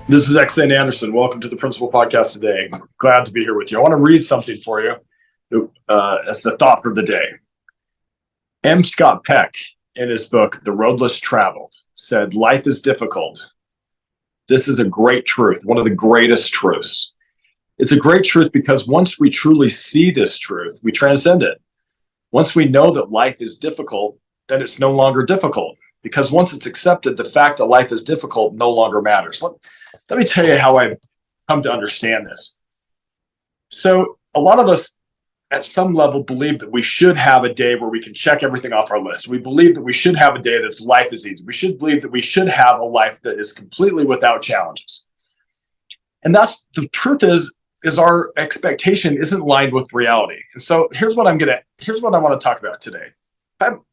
This is Xane Anderson. Welcome to the Principal Podcast today. Glad to be here with you. I want to read something for you as the thought for the day. M. Scott Peck, in his book, The Road Less Traveled, said, "Life is difficult." This is a great truth, one of the greatest truths. It's a great truth because once we truly see this truth, we transcend it. Once we know that life is difficult, then it's no longer difficult. Because once it's accepted, the fact that life is difficult no longer matters. Let me tell you how I've come to understand this. So a lot of us at some level believe that we should have a day where we can check everything off our list. We believe that we should have a day that's life is easy. We should believe that we should have a life that is completely without challenges. And that's the truth is our expectation isn't aligned with reality. And so here's what I want to talk about today.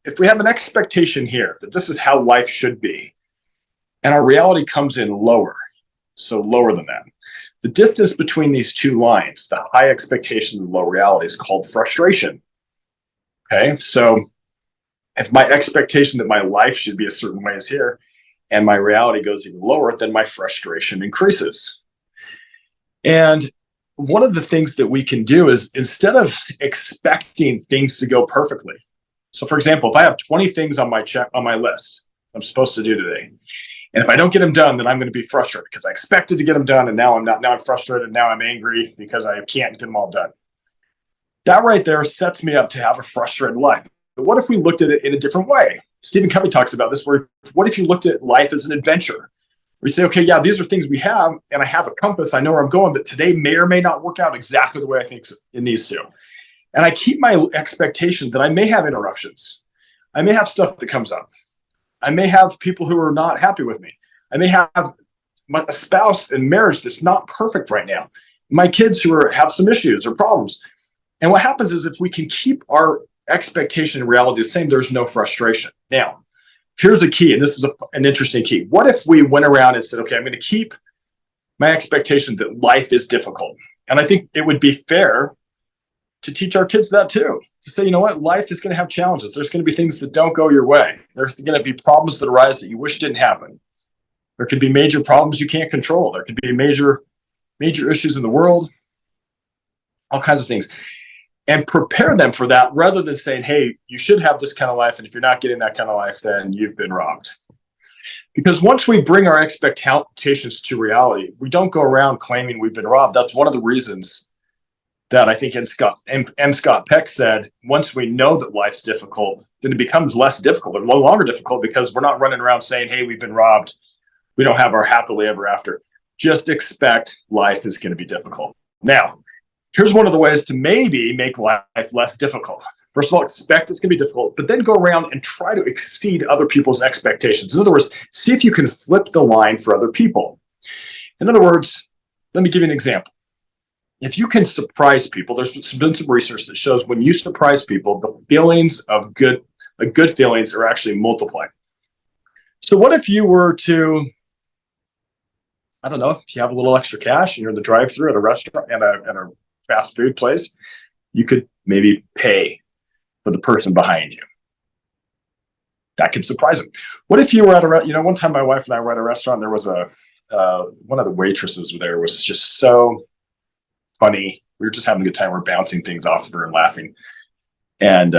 If we have an expectation here that this is how life should be, and our reality comes in lower, so lower than that, the distance between these two lines, the high expectation and low reality, is called frustration. Okay, so if my expectation that my life should be a certain way is here, and my reality goes even lower, then my frustration increases. And one of the things that we can do is, instead of expecting things to go perfectly, so for example, if I have 20 things on my list I'm supposed to do today, and if I don't get them done, then I'm going to be frustrated because I expected to get them done, and now I'm not. Now I'm frustrated, and now I'm angry because I can't get them all done. That right there sets me up to have a frustrated life. But what if we looked at it in a different way? Stephen Covey talks about this, where what if you looked at life as an adventure? We say, okay, yeah, these are things we have, and I have a compass. I know where I'm going, but today may or may not work out exactly the way I think it needs to. And I keep my expectation that I may have interruptions. I may have stuff that comes up. I may have people who are not happy with me. I may have a spouse in marriage that's not perfect right now. My kids who have some issues or problems. And what happens is, if we can keep our expectation and reality the same, there's no frustration. Now, here's the key, and this is an interesting key. What if we went around and said, okay, I'm going to keep my expectation that life is difficult? And I think it would be fair to teach our kids that too, to say, you know what, life is going to have challenges. There's going to be things that don't go your way. There's going to be problems that arise that you wish didn't happen. There could be major problems you can't control. There could be major issues in the world, all kinds of things. And prepare them for that, rather than saying, hey, you should have this kind of life, and if you're not getting that kind of life, then you've been robbed. Because once we bring our expectations to reality, we don't go around claiming we've been robbed. That's one of the reasons that I think M. Scott Peck said, once we know that life's difficult, then it becomes less difficult and no longer difficult, because we're not running around saying, hey, we've been robbed. We don't have our happily ever after. Just expect life is going to be difficult. Now, here's one of the ways to maybe make life less difficult. First of all, expect it's going to be difficult, but then go around and try to exceed other people's expectations. In other words, see if you can flip the line for other people. In other words, let me give you an example. If you can surprise people, there's been some research that shows when you surprise people, the feelings of good feelings are actually multiplied. So what if you were to, I don't know, if you have a little extra cash and you're in the drive-thru at a restaurant, at a fast food place, you could maybe pay for the person behind you. That could surprise them. What if you were at one time my wife and I were at a restaurant, there was one of the waitresses there was just so funny. We were just having a good time. We're bouncing things off of her and laughing. And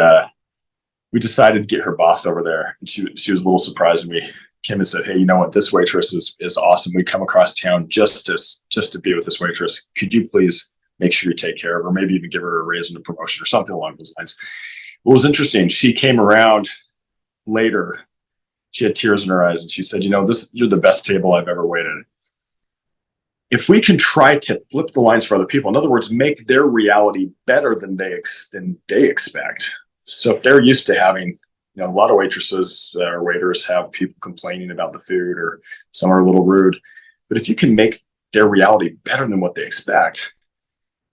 we decided to get her boss over there. And she was a little surprised. And we came and said, hey, you know what? This waitress is awesome. We come across town just to be with this waitress. Could you please make sure you take care of her? Maybe even give her a raise and a promotion or something along those lines. What was interesting, she came around later. She had tears in her eyes. And she said, you're the best table I've ever waited. If we can try to flip the lines for other people, in other words, make their reality better than they expect. So if they're used to having, a lot of waitresses or waiters have people complaining about the food, or some are a little rude. But if you can make their reality better than what they expect,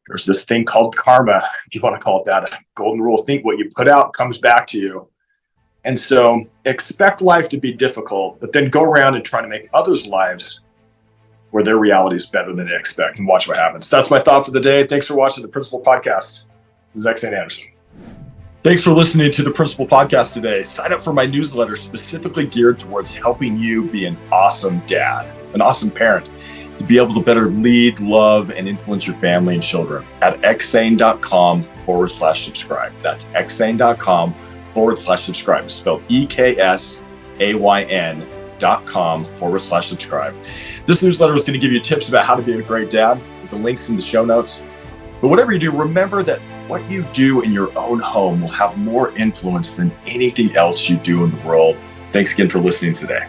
there's this thing called karma, if you want to call it that, a golden rule. Think what you put out comes back to you. And so expect life to be difficult, but then go around and try to make others' lives where their reality is better than they expect, and watch what happens. That's my thought for the day. Thanks for watching the Principal Podcast. This is Xane Anderson. Thanks for listening to the Principal Podcast today. Sign up for my newsletter specifically geared towards helping you be an awesome dad, an awesome parent. to be able to better lead, love, and influence your family and children at xsane.com/subscribe. That's xsane.com/subscribe. It's spelled EKSAYN.com/subscribe. This newsletter is going to give you tips about how to be a great dad with the links in the show notes. But whatever you do, remember that what you do in your own home will have more influence than anything else you do in the world. Thanks again for listening today.